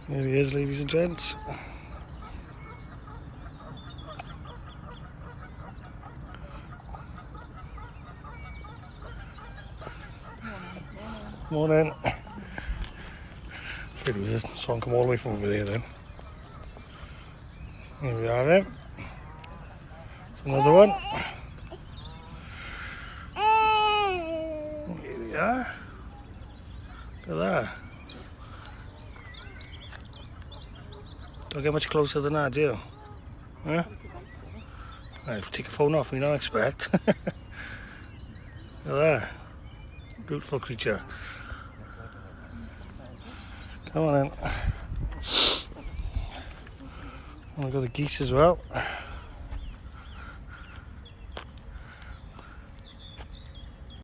Here he is, ladies and gents. Morning. Afraid it was this Swan come all the way from over there then. Here we are then. It's another one. Here we are. Look at that. Don't get much closer than that, do you? Huh? Right, take a phone off me, don't expect. Look at that. Beautiful creature. Come on in. I've got the geese as well.